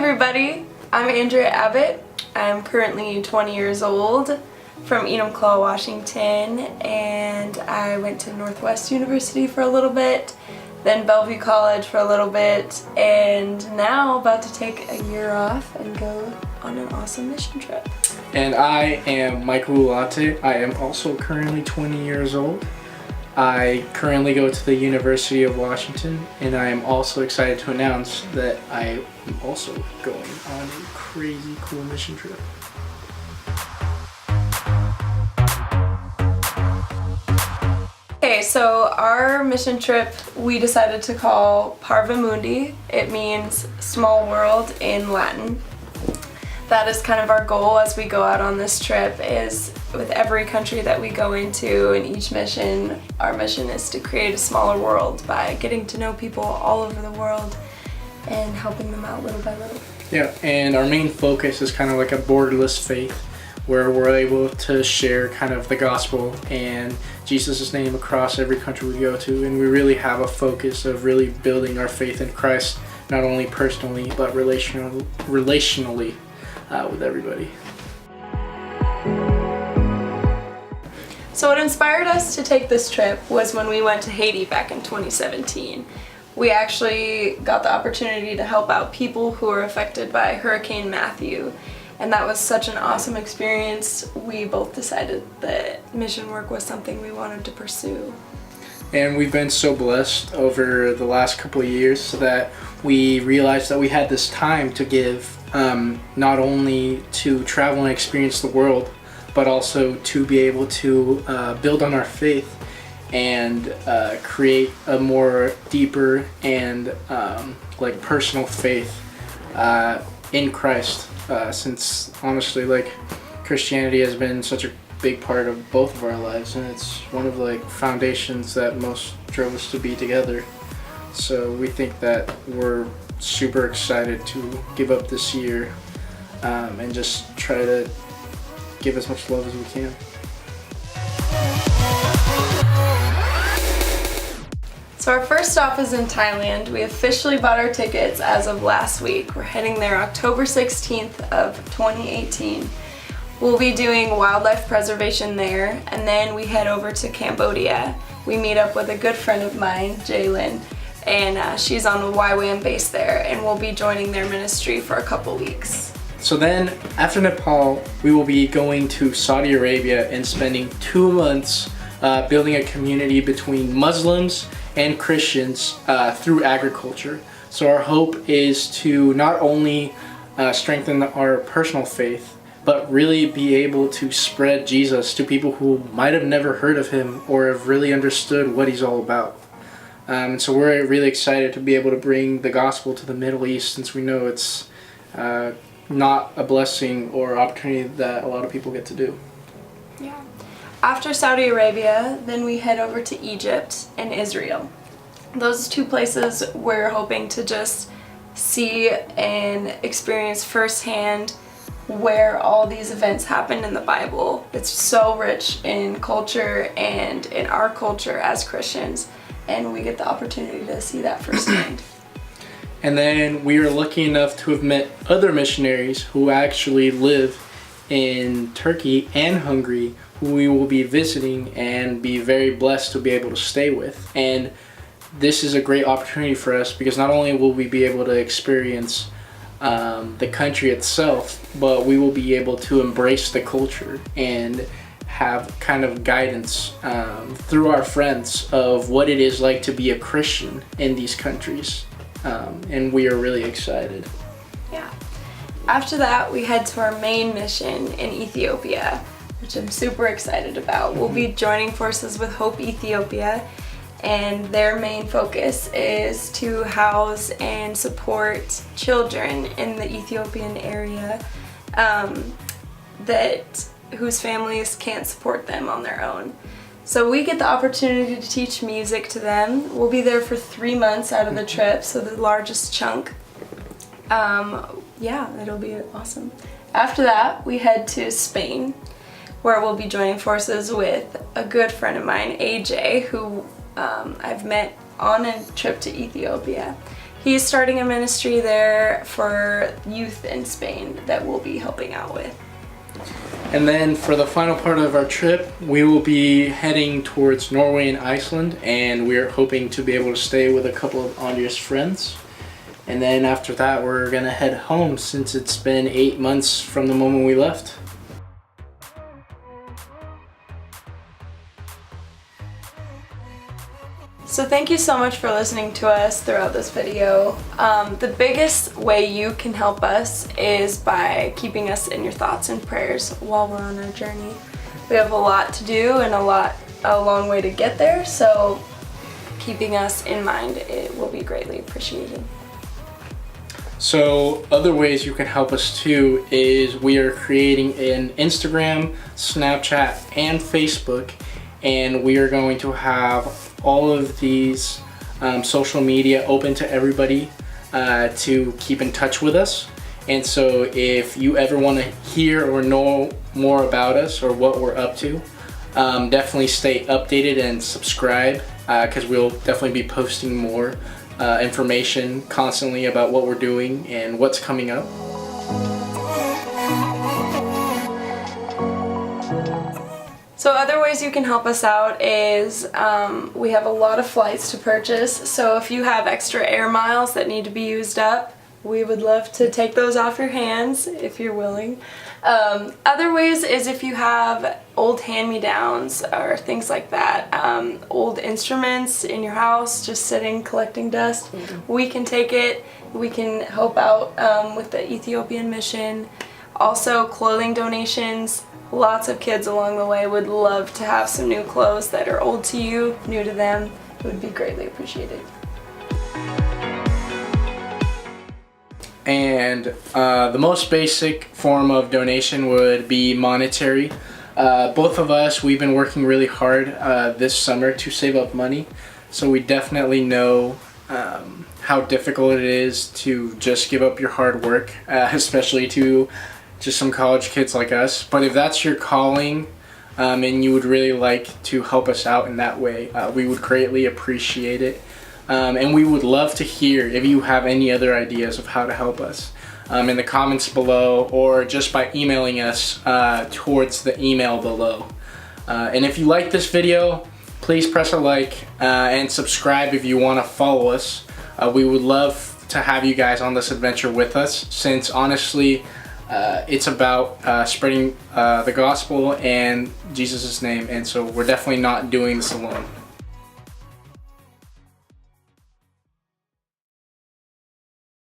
everybody, I'm Andrea Abbott. I'm currently 20 years old from Enumclaw, Washington, and I went to Northwest University for a little bit, then Bellevue College for a little bit, and now about to take a year off and go on an awesome mission trip. And I am Michael Ulate. I am also currently 20 years old. I currently go to the University of Washington, and I am also excited to announce that I am also going on a crazy cool mission trip. Okay, so our mission trip we decided to call ParvaMundi. It means small world in Latin. That is kind of our goal as we go out on this trip, is with every country that we go into and each mission, our mission is to create a smaller world by getting to know people all over the world and helping them out little by little. Yeah, and our main focus is kind of like a borderless faith, where we're able to share kind of the gospel and Jesus' name across every country we go to, and we really have a focus of really building our faith in Christ, not only personally but relationally with everybody. So what inspired us to take this trip was when we went to Haiti back in 2017. We actually got the opportunity to help out people who were affected by Hurricane Matthew, and that was such an awesome experience. We both decided that mission work was something we wanted to pursue. And we've been so blessed over the last couple of years that we realized that we had this time to give, not only to travel and experience the world, but also to be able to build on our faith and create a more deeper and like personal faith in Christ. Since honestly, like, Christianity has been such a big part of both of our lives, and it's one of the foundations that most drove us to be together. So we think that we're super excited to give up this year and just try to give as much love as we can. So our first stop is in Thailand. We officially bought our tickets as of last week. We're heading there October 16th of 2018. We'll be doing wildlife preservation there, and then we head over to Cambodia. We meet up with a good friend of mine, Jalen, and she's on the YWAM base there, and we'll be joining their ministry for a couple weeks. So then, after Nepal, we will be going to Saudi Arabia and spending 2 months building a community between Muslims and Christians through agriculture. So our hope is to not only strengthen our personal faith, but really be able to spread Jesus to people who might have never heard of him or have really understood what he's all about. And so we're really excited to be able to bring the gospel to the Middle East, since we know it's not a blessing or opportunity that a lot of people get to do. Yeah. After Saudi Arabia, then we head over to Egypt and Israel. Those two places we're hoping to just see and experience firsthand where all these events happened in the Bible. It's so rich in culture and in our culture as Christians, and we get the opportunity to see that firsthand. And then we are lucky enough to have met other missionaries who actually live in Turkey and Hungary, who we will be visiting and be very blessed to be able to stay with. And this is a great opportunity for us, because not only will we be able to experience the country itself, but we will be able to embrace the culture and have kind of guidance through our friends of what it is like to be a Christian in these countries. And we are really excited. Yeah. After that, we head to our main mission in Ethiopia, which I'm super excited about. We'll be joining forces with Hope Ethiopia, and their main focus is to house and support children in the Ethiopian area whose families can't support them on their own. So we get the opportunity to teach music to them. We'll be there for 3 months out of the trip, so the largest chunk. Yeah, it'll be awesome. After that, we head to Spain, where we'll be joining forces with a good friend of mine, AJ, who I've met on a trip to Ethiopia. He's starting a ministry there for youth in Spain that we'll be helping out with. And then for the final part of our trip, we will be heading towards Norway and Iceland, and we're hoping to be able to stay with a couple of Andrea's friends. And then after that, we're gonna head home since it's been 8 months from the moment we left. So thank you so much for listening to us throughout this video. The biggest way you can help us is by keeping us in your thoughts and prayers while we're on our journey. We have a lot to do and a long way to get there, so keeping us in mind, it will be greatly appreciated. So other ways you can help us too is we are creating an Instagram, Snapchat, and Facebook, and we are going to have all of these social media open to everybody to keep in touch with us. And so if you ever want to hear or know more about us or what we're up to, definitely stay updated and subscribe, because we'll definitely be posting more information constantly about what we're doing and what's coming up. So other ways you can help us out is we have a lot of flights to purchase, so if you have extra air miles that need to be used up, we would love to take those off your hands if you're willing. Other ways is if you have old hand-me-downs or things like that, old instruments in your house just sitting collecting dust, we can take it, we can help out with the Ethiopian mission. Also clothing donations. Lots of kids along the way would love to have some new clothes that are old to you, new to them. It would be greatly appreciated. And the most basic form of donation would be monetary. Both of us, we've been working really hard this summer to save up money, so we definitely know how difficult it is to just give up your hard work, especially to just some college kids like us. But if that's your calling and you would really like to help us out in that way, we would greatly appreciate it. And we would love to hear if you have any other ideas of how to help us in the comments below, or just by emailing us towards the email below. And if you like this video, please press a like and subscribe if you want to follow us. We would love to have you guys on this adventure with us, since honestly, it's about spreading the gospel and Jesus' name, and so we're definitely not doing this alone.